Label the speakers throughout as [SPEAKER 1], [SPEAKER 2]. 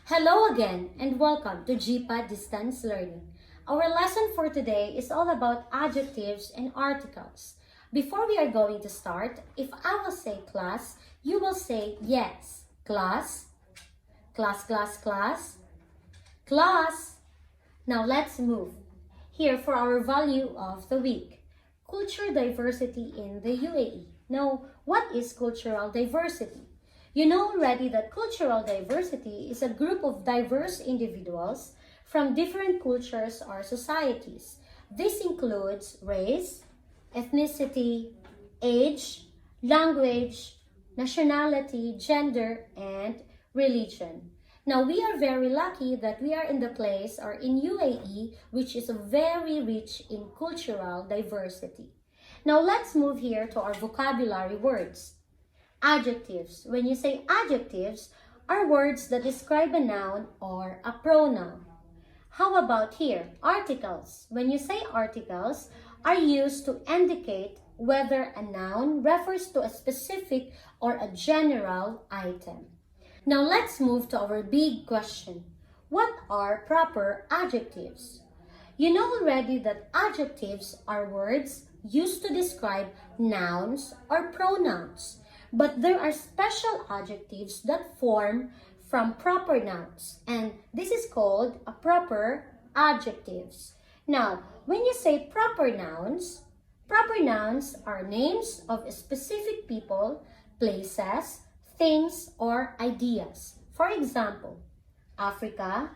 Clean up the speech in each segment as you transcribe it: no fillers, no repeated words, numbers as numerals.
[SPEAKER 1] Hello again and welcome to GPA Distance Learning. Our lesson for today is all about adjectives and articles. Before we are going to start, if I will say class, you will say yes. Class, class, class, class, class. Now let's move. Here for our value of the week. Culture diversity in the UAE. Now, what is cultural diversity? You know already that cultural diversity is a group of diverse individuals from different cultures or societies. This includes race, ethnicity, age, language, nationality, gender, and religion. Now, we are very lucky that we are in the place or in UAE, which is very rich in cultural diversity. Now, let's move here to our vocabulary words. Adjectives. When you say adjectives, are words that describe a noun or a pronoun. How about here? Articles. When you say articles, are used to indicate whether a noun refers to a specific or a general item. Now let's move to our big question. What are proper adjectives? You know already that adjectives are words used to describe nouns or pronouns. But there are special adjectives that form from proper nouns, and this is called a proper adjectives. Now, when you say proper nouns are names of specific people, places, things, or ideas. For example, Africa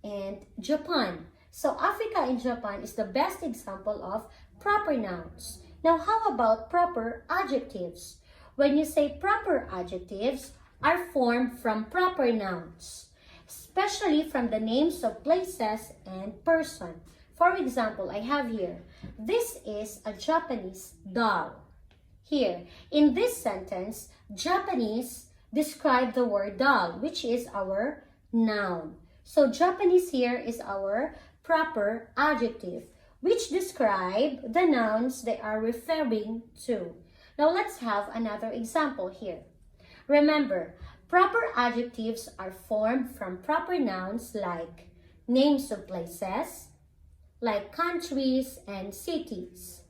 [SPEAKER 1] and Japan. So Africa and Japan is the best example of proper nouns. Now, how about proper adjectives? When you say proper adjectives are formed from proper nouns, especially from the names of places and person. For example, I have here, this is a Japanese doll. Here, in this sentence, Japanese describe the word doll, which is our noun. So Japanese here is our proper adjective, which describe the nouns they are referring to. Now let's have another example here. Remember, proper adjectives are formed from proper nouns like names of places, like countries and cities,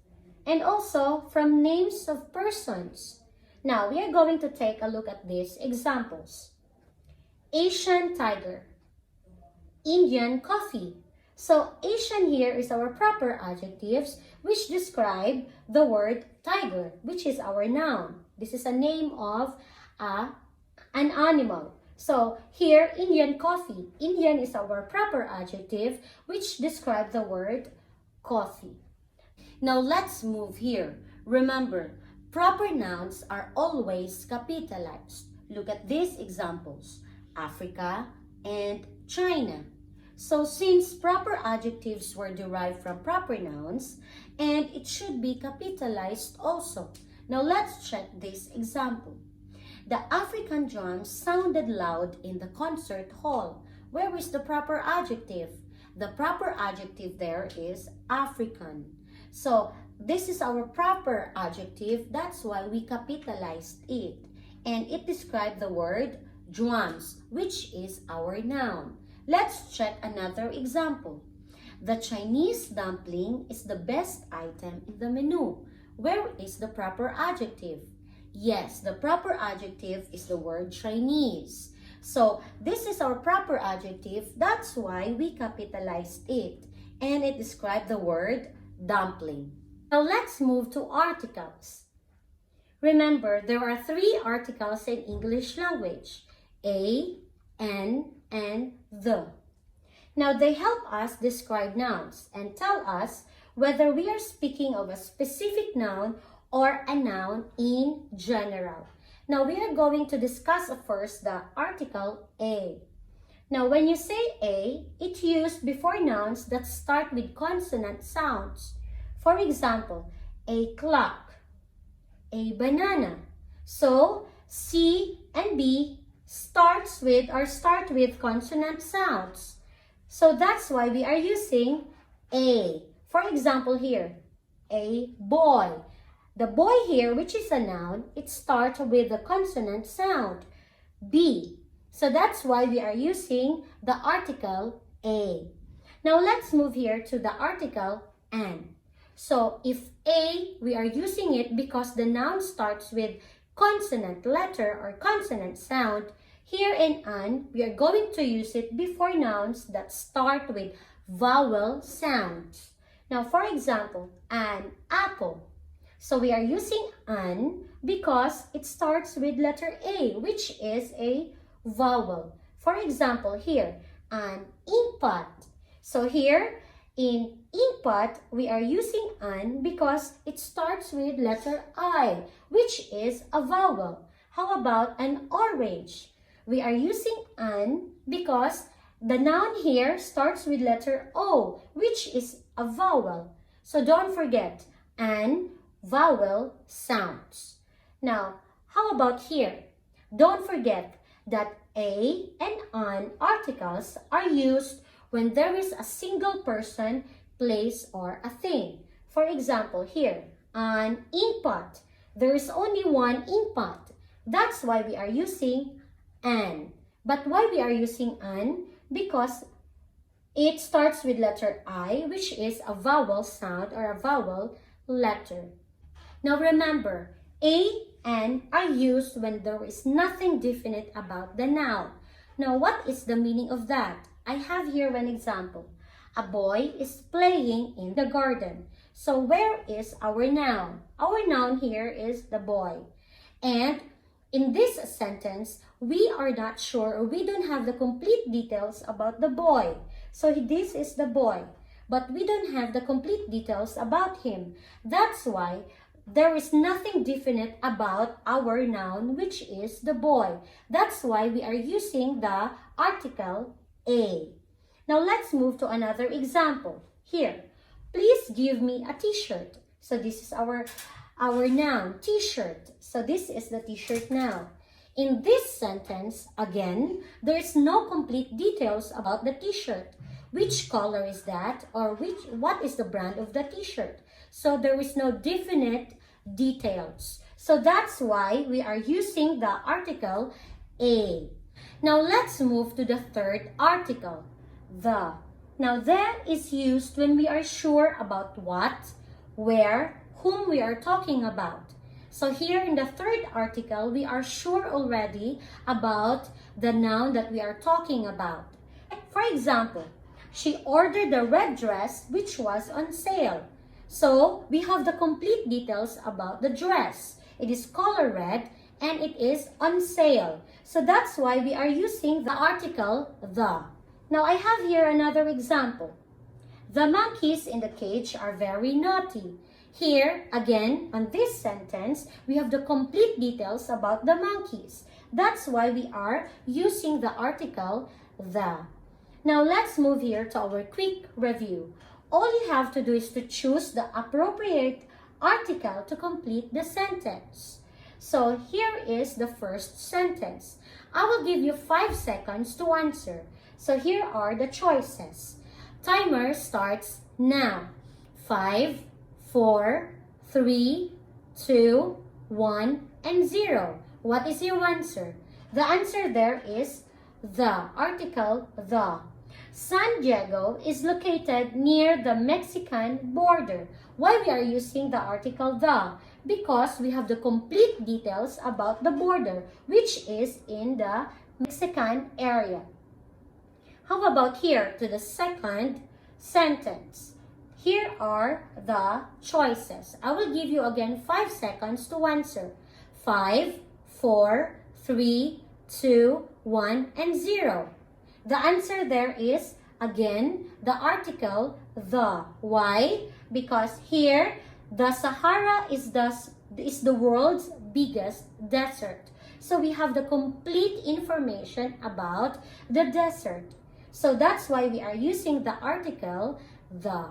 [SPEAKER 1] and also from names of persons. Now we are going to take a look at these examples. Asian tiger, Indian coffee. So Asian here is our proper adjectives which describe the word tiger, which is our noun. This is a name of an animal. So here, Indian coffee. Indian is our proper adjective which describe the word coffee. Now let's move here. Remember, proper nouns are always capitalized. Look at these examples. Africa and China. So since proper adjectives were derived from proper nouns, and it should be capitalized also. Now let's check this example. The African drums sounded loud in the concert hall. Where is the proper adjective? The proper adjective there is African. So this is our proper adjective, that's why we capitalized it. And it described the word drums, which is our noun. Let's check another example. The Chinese dumpling is the best item in the menu. Where is the proper adjective? Yes, the proper adjective is the word Chinese. So this is our proper adjective. That's why we capitalized it. And it described the word dumpling. Now let's move to articles. Remember, there are three articles in English language. A, N, and the. Now, they help us describe nouns and tell us whether we are speaking of a specific noun or a noun in general. Now, we are going to discuss first the article A. Now, when you say A, it's used before nouns that start with consonant sounds. For example, a clock, a banana. So, C and B start with consonant sounds. So that's why we are using A. For example here, a boy. The boy here, which is a noun, it starts with the consonant sound. B. So that's why we are using the article a. Now let's move here to the article an. So if a, we are using it because the noun starts with consonant letter or consonant sound. Here in an, we are going to use it before nouns that start with vowel sounds. Now, for example, an apple. So we are using an because it starts with letter A, which is a vowel. For example, here, an inkpot. So here, in inkpot, we are using an because it starts with letter I, which is a vowel. How about an orange? We are using an because the noun here starts with letter O, which is a vowel. So don't forget, an vowel sounds. Now, how about here? Don't forget that a and an articles are used when there is a single person, place, or a thing. For example, here, an inkpot. There is only one inkpot. That's why we are using an. But why we are using an? Because it starts with letter I, which is a vowel sound or a vowel letter. Now remember, a and are used when there is nothing definite about the noun. Now what is the meaning of that? I have here one example. A boy is playing in the garden. So where is our noun? Our noun here is the boy. And in this sentence, we are not sure or we don't have the complete details about the boy. So this is the boy, but we don't have the complete details about him. That's why there is nothing definite about our noun, which is the boy. That's why we are using the article a. Now let's move to another example. Here, please give me a t-shirt. So this is our noun, t-shirt. So this is the t-shirt noun. In this sentence, again, there is no complete details about the t-shirt. Which color is that? Or what is the brand of the t-shirt? So there is no definite details. So that's why we are using the article a. Now let's move to the third article, the. Now that is used when we are sure about what, where, whom we are talking about. So here in the third article, we are sure already about the noun that we are talking about. For example, she ordered the red dress which was on sale. So we have the complete details about the dress. It is color red and it is on sale. So that's why we are using the article the. Now I have here another example. The monkeys in the cage are very naughty. Here, again, on this sentence, we have the complete details about the monkeys. That's why we are using the article the. Now, let's move here to our quick review. All you have to do is to choose the appropriate article to complete the sentence. So, here is the first sentence. I will give you 5 seconds to answer. So, here are the choices. Timer starts now. 5, 4, 3, 2, 1, and 0. What is your answer? The answer there is the, article the. San Diego is located near the Mexican border. Why we are using the article the? Because we have the complete details about the border, which is in the Mexican area. How about here to the second sentence? Here are the choices. I will give you again 5 seconds to answer. 5, 4, 3, 2, 1, and 0. The answer there is, again, the article the. Why? Because here, the Sahara is the world's biggest desert. So we have the complete information about the desert. So that's why we are using the article the.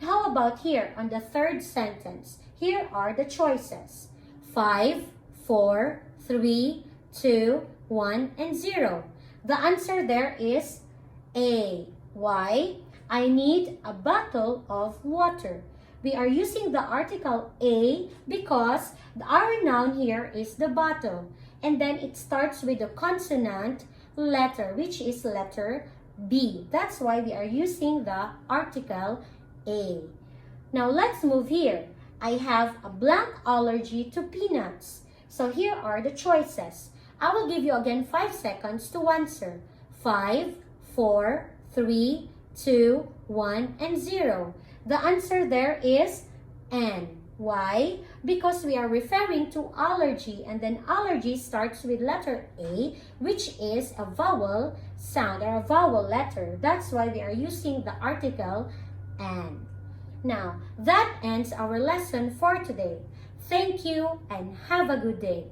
[SPEAKER 1] How about here on the third sentence? Here are the choices. 5, 4, 3, 2, 1, and 0. The answer there is A. Why? I need a bottle of water. We are using the article A because our noun here is the bottle. And then it starts with the consonant letter, which is letter B. That's why we are using the article A. Now let's move here. I have a blank allergy to peanuts. So here are the choices. I will give you again 5 seconds to answer. 5, 4, 3, 2, 1, and 0. The answer there is N. Why? Because we are referring to allergy, and then allergy starts with letter A, which is a vowel sound or a vowel letter. That's why we are using the article N. Now, that ends our lesson for today. Thank you and have a good day.